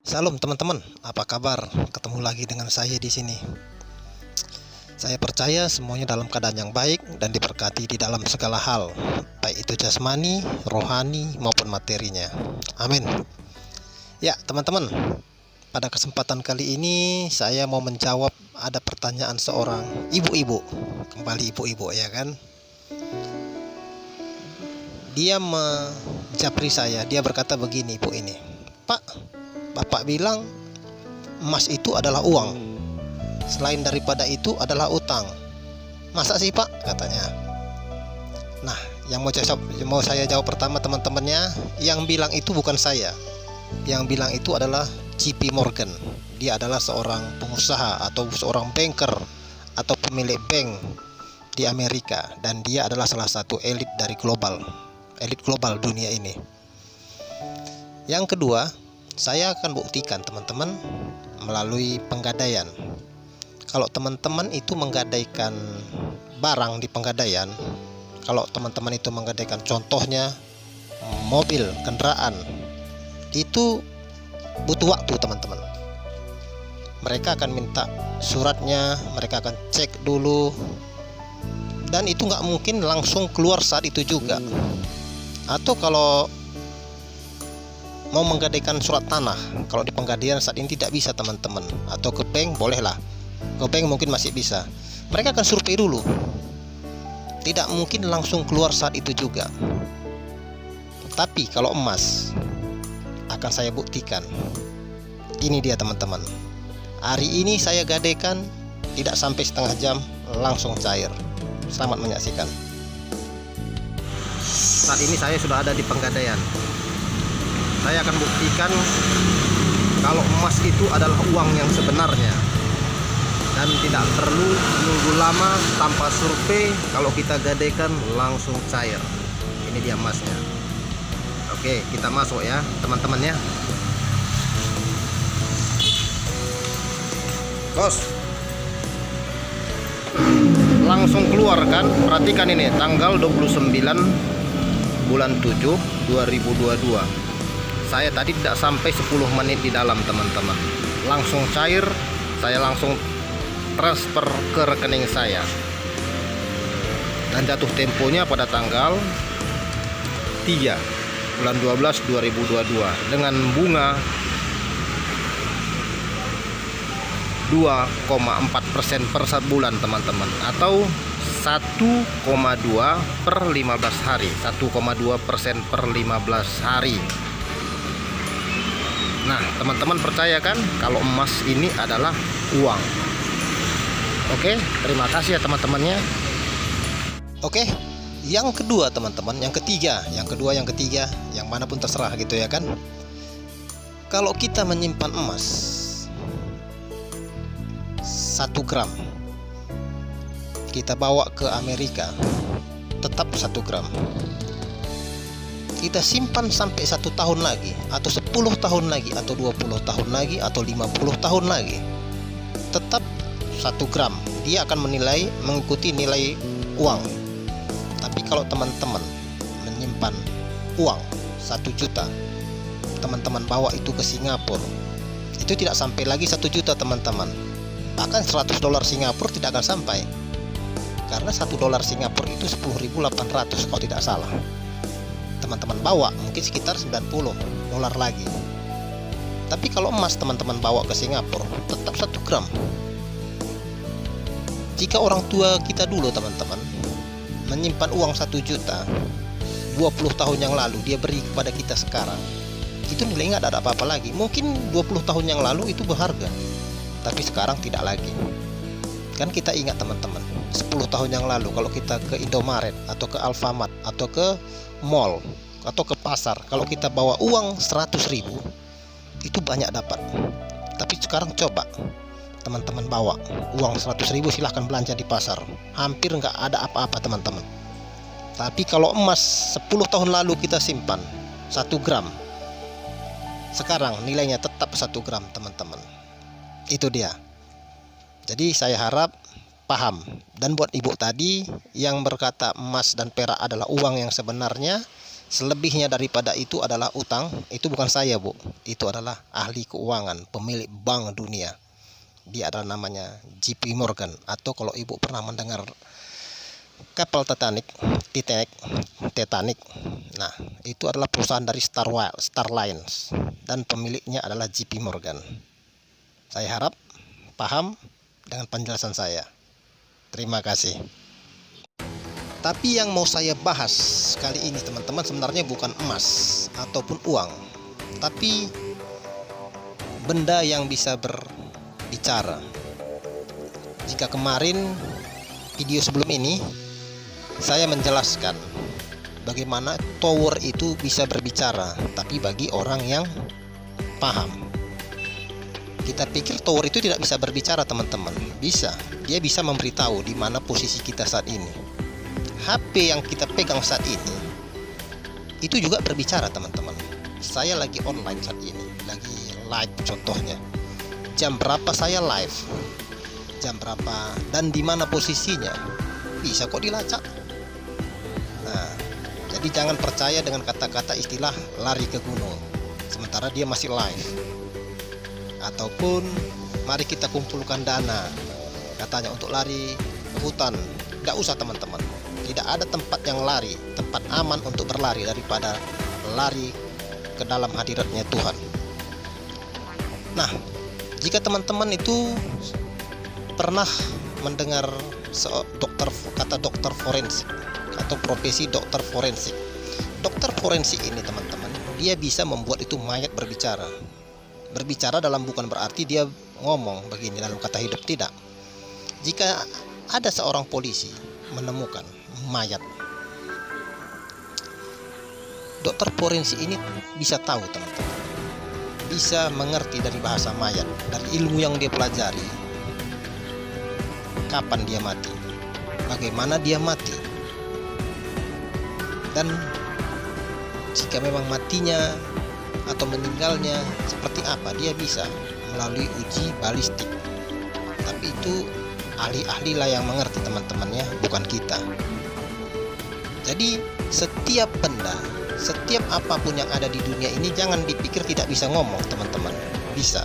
Salam teman-teman, apa kabar? Ketemu lagi dengan saya di sini. Saya percaya semuanya dalam keadaan yang baik dan diberkati di dalam segala hal, baik itu jasmani, rohani maupun materinya. Amin. Ya, teman-teman, pada kesempatan kali ini saya mau menjawab ada pertanyaan seorang ibu-ibu. Kembali ibu-ibu ya kan? Dia menjapri saya, dia berkata begini, ibu ini, "Pak, Bapak bilang emas itu adalah uang. Selain daripada itu adalah utang. Masa sih Pak?" katanya. Nah, yang mau saya jawab pertama teman-temannya, yang bilang itu bukan saya. Yang bilang itu adalah JP Morgan. Dia adalah seorang pengusaha atau seorang banker atau pemilik bank di Amerika, dan dia adalah salah satu elit global dunia ini. Yang kedua, saya akan buktikan teman-teman melalui penggadaian. Kalau teman-teman itu menggadaikan barang di penggadaian, kalau teman-teman itu menggadaikan contohnya mobil, kendaraan, itu butuh waktu teman-teman. Mereka akan minta suratnya, mereka akan cek dulu, dan itu nggak mungkin langsung keluar saat itu juga. Atau kalau mau menggadaikan surat tanah, kalau di penggadaian saat ini tidak bisa teman-teman. Atau ke bank bolehlah, ke bank mungkin masih bisa. Mereka akan survei dulu, tidak mungkin langsung keluar saat itu juga. Tapi kalau emas, akan saya buktikan. Ini dia teman-teman, hari ini saya gadaikan, tidak sampai setengah jam langsung cair. Selamat menyaksikan. Saat ini saya sudah ada di penggadaian. Saya akan buktikan kalau emas itu adalah uang yang sebenarnya, dan tidak perlu menunggu lama tanpa survei. Kalau kita gadaikan langsung cair. Ini dia emasnya. Oke, kita masuk ya teman-teman ya. Bos, langsung keluarkan. Perhatikan ini tanggal 29 bulan 7 2022. Saya tadi tidak sampai 10 menit di dalam teman-teman, langsung cair. Saya langsung transfer ke rekening saya, dan jatuh temponya pada tanggal 3 bulan 12 2022 dengan bunga 2,4% per bulan teman-teman, atau 1,2 per 15 hari, 1,2% per 15 hari. Nah, teman-teman percaya kan kalau emas ini adalah uang? Oke, terima kasih ya teman-temannya. Oke, yang kedua teman-teman, yang ketiga, yang manapun terserah gitu ya kan. Kalau kita menyimpan emas 1 gram, kita bawa ke Amerika, tetap 1 gram. Kita simpan sampai 1 tahun lagi, atau 10 tahun lagi, atau 20 tahun lagi, atau 50 tahun lagi, tetap 1 gram. Dia akan mengikuti nilai uang. Tapi kalau teman-teman menyimpan uang 1 juta, teman-teman bawa itu ke Singapura, itu tidak sampai lagi 1 juta teman-teman. Bahkan 100 dolar Singapura tidak akan sampai, karena 1 dolar Singapura itu 10.800 kalau tidak salah. Teman-teman bawa mungkin sekitar 90 dolar lagi. Tapi kalau emas teman-teman bawa ke Singapura, tetap 1 gram. Jika orang tua kita dulu teman-teman menyimpan uang 1 juta 20 tahun yang lalu, dia beri kepada kita sekarang, itu nilainya nggak ada apa-apa lagi. Mungkin 20 tahun yang lalu itu berharga, tapi sekarang tidak lagi. Kan kita ingat teman-teman, 10 tahun yang lalu kalau kita ke Indomaret atau ke Alfamart atau ke mall atau ke pasar, kalau kita bawa uang 100.000, itu banyak dapat. Tapi sekarang coba teman-teman bawa uang 100.000, silahkan belanja di pasar, hampir nggak ada apa-apa teman-teman. Tapi kalau emas 10 tahun lalu kita simpan 1 gram, sekarang nilainya tetap 1 gram teman-teman. Itu dia. Jadi saya harap paham. Dan buat ibu tadi yang berkata emas dan perak adalah uang yang sebenarnya, Selebihnya daripada itu adalah utang. Itu bukan saya, Bu. Itu adalah ahli keuangan, pemilik Bank Dunia. Dia adalah namanya JP Morgan. Atau kalau Ibu pernah mendengar kapal Titanic. Nah, itu adalah perusahaan dari Star Lines dan pemiliknya adalah JP Morgan. Saya harap paham dengan penjelasan saya. Terima kasih. Tapi yang mau saya bahas kali ini teman-teman sebenarnya bukan emas ataupun uang, tapi benda yang bisa berbicara. Jika kemarin video sebelum ini saya menjelaskan bagaimana tower itu bisa berbicara, tapi bagi orang yang paham. Kita pikir tower itu tidak bisa berbicara teman-teman. Bisa, dia bisa memberitahu di mana posisi kita saat ini. HP yang kita pegang saat ini itu juga berbicara teman-teman. Saya lagi online saat ini, lagi live contohnya. Jam berapa saya live, jam berapa dan di mana posisinya bisa kok dilacak. Nah, jadi jangan percaya dengan kata-kata istilah lari ke gunung sementara dia masih live. Ataupun mari kita kumpulkan dana katanya untuk lari ke hutan. Tidak usah teman-teman. Tidak ada tempat yang lari, tempat aman untuk berlari daripada lari ke dalam hadiratnya Tuhan. Nah, jika teman-teman itu pernah mendengar kata dokter forensik atau profesi dokter forensik. Dokter forensik ini teman-teman, dia bisa membuat itu mayat berbicara. Berbicara dalam bukan berarti dia ngomong begini dalam kata hidup, tidak. Jika ada seorang polisi menemukan mayat, dokter forensik ini bisa tahu teman-teman, bisa mengerti dari bahasa mayat, dari ilmu yang dia pelajari, kapan dia mati, bagaimana dia mati, dan jika memang matinya atau meninggalnya seperti apa, dia bisa melalui uji balistik. Tapi itu ahli-ahli lah yang mengerti teman-temannya, bukan kita. Jadi setiap benda, setiap apapun yang ada di dunia ini jangan dipikir tidak bisa ngomong teman-teman, bisa.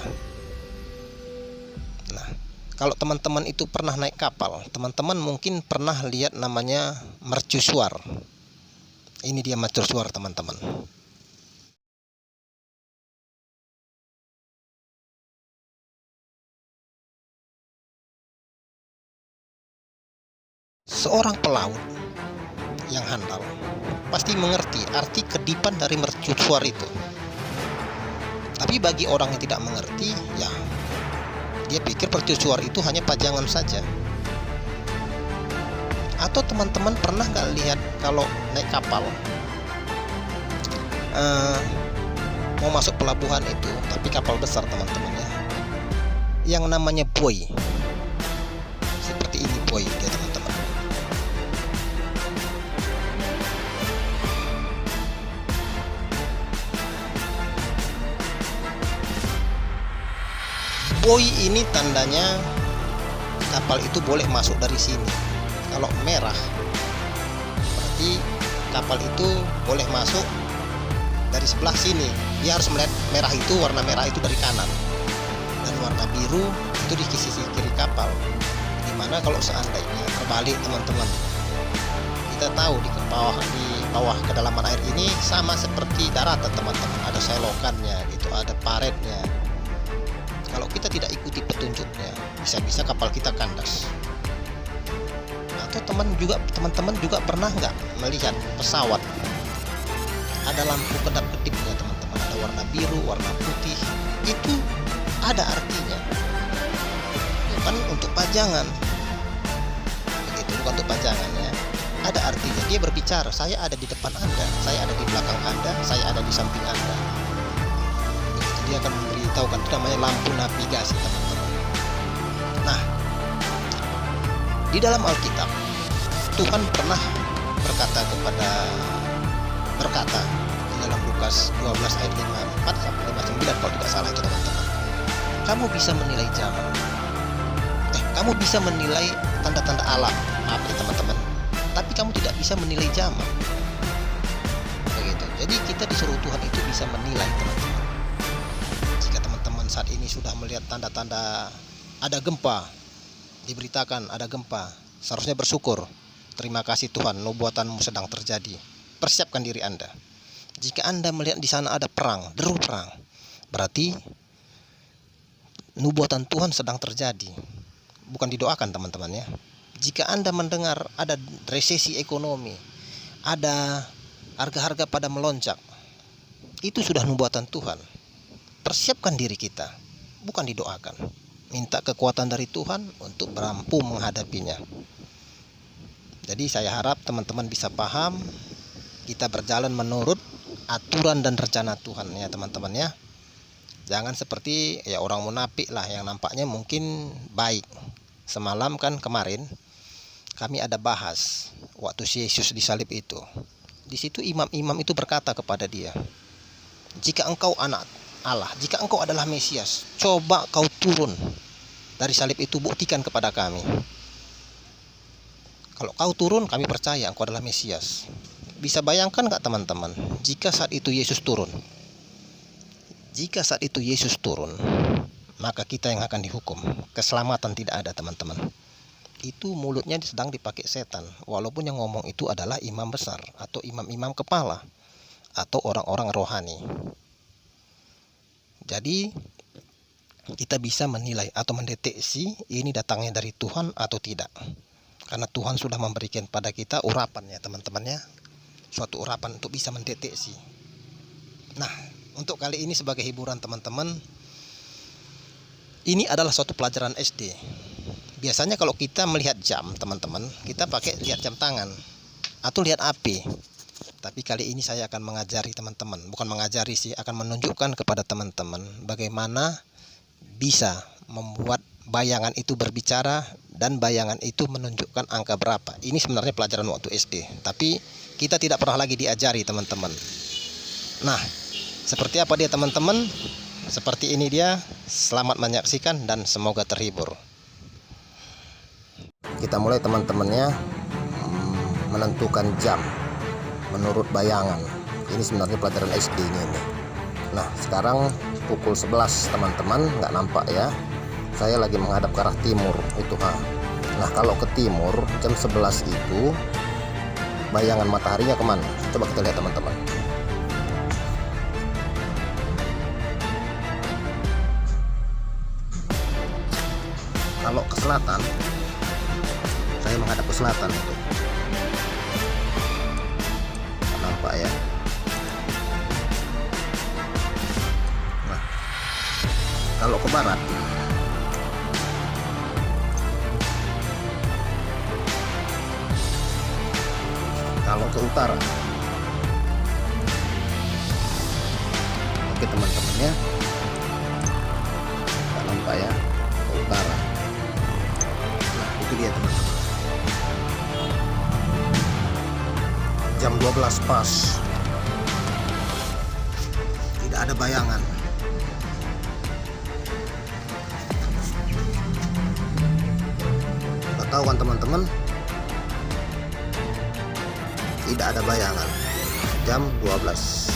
Nah, kalau teman-teman itu pernah naik kapal, teman-teman mungkin pernah lihat namanya mercusuar. Ini dia mercusuar teman-teman. Seorang pelaut yang handal pasti mengerti arti kedipan dari mercusuar itu. Tapi bagi orang yang tidak mengerti, ya dia pikir mercusuar itu hanya pajangan saja. Atau teman-teman pernah nggak lihat kalau naik kapal mau masuk pelabuhan itu, tapi kapal besar teman-teman ya, yang namanya buoy. Seperti ini buoy dia teman-teman. Buoy ini tandanya kapal itu boleh masuk dari sini. Kalau merah berarti kapal itu boleh masuk dari sebelah sini. Dia harus melihat merah itu, warna merah itu dari kanan, dan warna biru itu di sisi kiri kapal. Dimana kalau seandainya terbalik teman-teman, kita tahu di bawah kedalaman air ini sama seperti daratan teman-teman, ada selokannya gitu, ada paretnya. Kalau kita tidak ikuti petunjuknya, bisa-bisa kapal kita kandas. Atau teman-teman juga pernah nggak melihat pesawat ada lampu kedap-kedipnya teman-teman, ada warna biru, warna putih, itu ada artinya, bukan untuk pajangan, begitu, bukan untuk pajangan ya, ada artinya. Dia berbicara, saya ada di depan Anda, saya ada di belakang Anda, saya ada di samping Anda. Begitu, dia akan memberitahukan, itu namanya lampu navigasi teman-teman. Nah, di dalam Alkitab Tuhan pernah berkata di dalam Lukas 12 ayat 54 sampai 59 kalau tidak salah itu teman-teman. Kamu bisa menilai zaman. Kamu bisa menilai tanda-tanda alam, maaf ya teman-teman. Tapi kamu tidak bisa menilai zaman. Begitu. Jadi kita disuruh Tuhan itu bisa menilai, teman-teman. Jika teman-teman saat ini sudah melihat tanda-tanda ada gempa, diberitakan ada gempa, seharusnya bersyukur. Terima kasih Tuhan, nubuatanmu sedang terjadi. Persiapkan diri Anda. Jika Anda melihat di sana ada perang, deru perang, berarti nubuatan Tuhan sedang terjadi. Bukan didoakan, teman-teman ya. Jika Anda mendengar ada resesi ekonomi, ada harga-harga pada melonjak, itu sudah nubuatan Tuhan. Persiapkan diri kita, bukan didoakan. Minta kekuatan dari Tuhan untuk mampu menghadapinya. Jadi saya harap teman-teman bisa paham, kita berjalan menurut aturan dan rencana Tuhan ya teman-teman ya. Jangan seperti ya orang munafik lah yang nampaknya mungkin baik. Semalam kan kemarin kami ada bahas waktu Yesus disalib itu. Di situ imam-imam itu berkata kepada dia, jika engkau anak Allah, jika engkau adalah Mesias, coba kau turun dari salib itu, buktikan kepada kami. Kalau kau turun, kami percaya engkau adalah Mesias. Bisa bayangkan gak teman-teman, jika saat itu Yesus turun? Jika saat itu Yesus turun, maka kita yang akan dihukum. Keselamatan tidak ada, teman-teman. Itu mulutnya sedang dipakai setan, walaupun yang ngomong itu adalah imam besar atau imam-imam kepala atau orang-orang rohani. Jadi kita bisa menilai atau mendeteksi ini datangnya dari Tuhan atau tidak, karena Tuhan sudah memberikan pada kita urapan ya teman-teman ya, suatu urapan untuk bisa mendeteksi. Nah, untuk kali ini sebagai hiburan teman-teman, ini adalah suatu pelajaran SD. Biasanya kalau kita melihat jam teman-teman, kita pakai lihat jam tangan atau lihat api. Tapi kali ini saya akan mengajari teman-teman, bukan mengajari sih, akan menunjukkan kepada teman-teman bagaimana bisa membuat bayangan itu berbicara dan bayangan itu menunjukkan angka berapa. Ini sebenarnya pelajaran waktu SD, tapi kita tidak pernah lagi diajari teman-teman. Nah, seperti apa dia teman-teman? Seperti ini dia. Selamat menyaksikan dan semoga terhibur. Kita mulai teman-temannya menentukan jam menurut bayangan. Ini sebenarnya pelajaran SD ini. Nah, sekarang pukul 11 teman-teman, nggak nampak ya. Saya lagi menghadap ke arah timur itu. Nah, kalau ke timur jam 11 itu bayangan mataharinya kemana? Coba kita lihat teman-teman. Kalau ke selatan, saya menghadap ke selatan itu. Nampak ya. Nah, kalau ke barat, kalau ke utara, oke teman-teman ya, nggak nampak ya, ke utara. Nah, itu dia teman-teman. Jam 12 pas, tidak ada bayangan. Nggak tahu kan teman-teman, tidak ada bayangan. Jam 12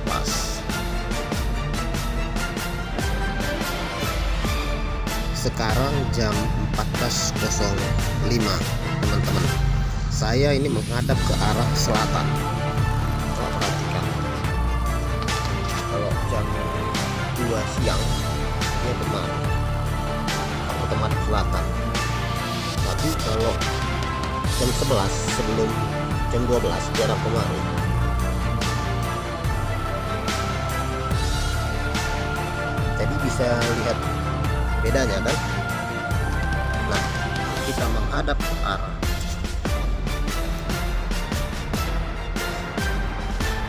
pas. Sekarang jam 14.05 teman-teman. Saya ini menghadap ke arah selatan. Coba perhatikan. Kalau jam 2 siang ini benar, otomatis selatan. Tapi kalau jam 11 sebelum jam 12 jarak kemarin, jadi bisa lihat bedanya kan. Nah, kita menghadap ke arah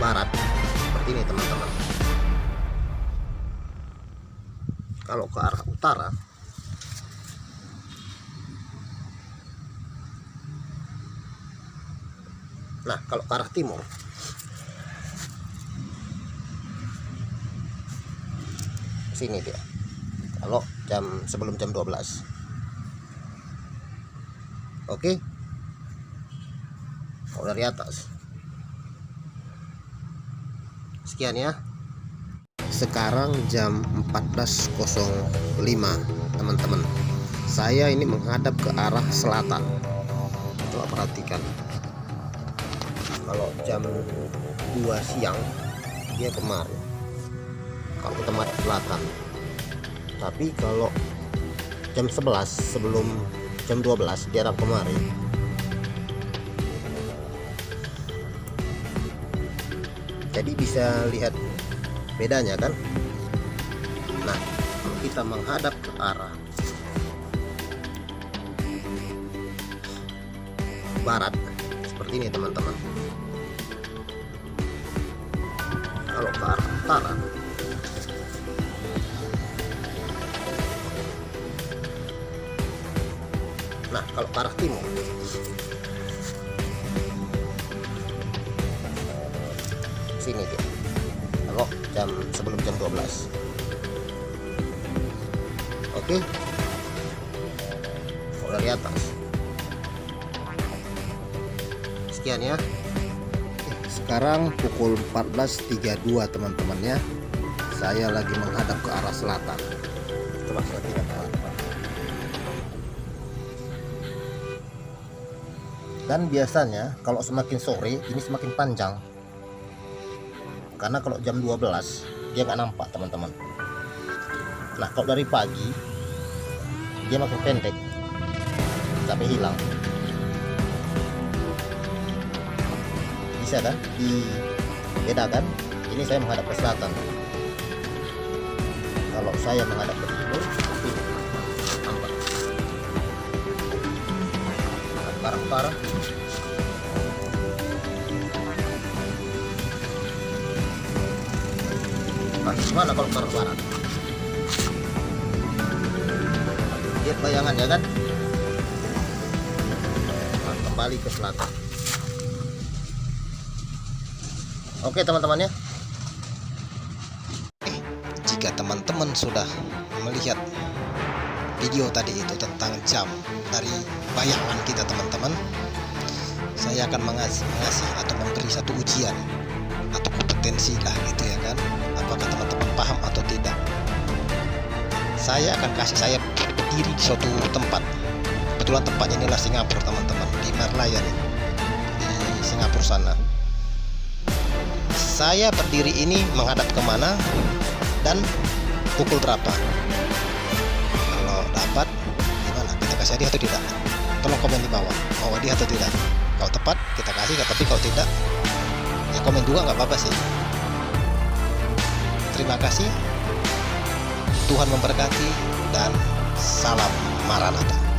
barat seperti ini teman-teman. Kalau ke arah utara, nah kalau ke arah timur, sini dia. Kalau sebelum jam 12. Oke. Kalau dari atas, Sekian ya. Sekarang jam 14.05 teman-teman. Saya ini menghadap ke arah selatan. Coba perhatikan. Kalau jam 2 siang dia kemari. Kalau kita madep selatan. Tapi kalau jam 11 sebelum jam 12 dia arah kemari. Jadi bisa lihat bedanya kan. Nah, kalau kita menghadap ke arah barat seperti ini teman-teman. Kalau ke arah utara, nah kalau ke arah timur, sini dia. Kalau sebelum jam 12. Oke. Dari atas. Sekian ya. Sekarang pukul 14.32 teman-teman ya. Saya lagi menghadap ke arah selatan. Coba saya tidak teman-teman. Dan biasanya kalau semakin sore ini semakin panjang. Karena kalau jam 12 dia nggak nampak teman-teman. Nah kalau dari pagi dia makin pendek sampai hilang. Bisa kan dibedakan. Ini saya menghadap ke selatan. Kalau saya menghadap ke timur ini nampak parah-parah. Nah, gimana kalau ke arah barat? Lihat bayangan ya kan? Nah, kembali ke selatan. Oke teman-teman ya. Jika teman-teman sudah melihat video tadi itu tentang jam dari bayangan kita teman-teman, saya akan mengasih atau memberi satu ujian atau kompetensi lah gitu ya kan. Apakah teman-teman paham atau tidak? Saya akan kasih saya berdiri di suatu tempat. Kebetulan tempatnya inilah Singapura teman-teman, di Merlion di Singapura sana. Saya berdiri ini menghadap kemana dan pukul berapa? Kalau dapat gimana? Kita kasih hadiah atau tidak? Tolong komen di bawah, mau hadiah atau tidak. Kalau tepat kita kasih, tapi kalau tidak ya komen juga nggak apa-apa sih. Terima kasih, Tuhan memberkati, dan salam Maranatha.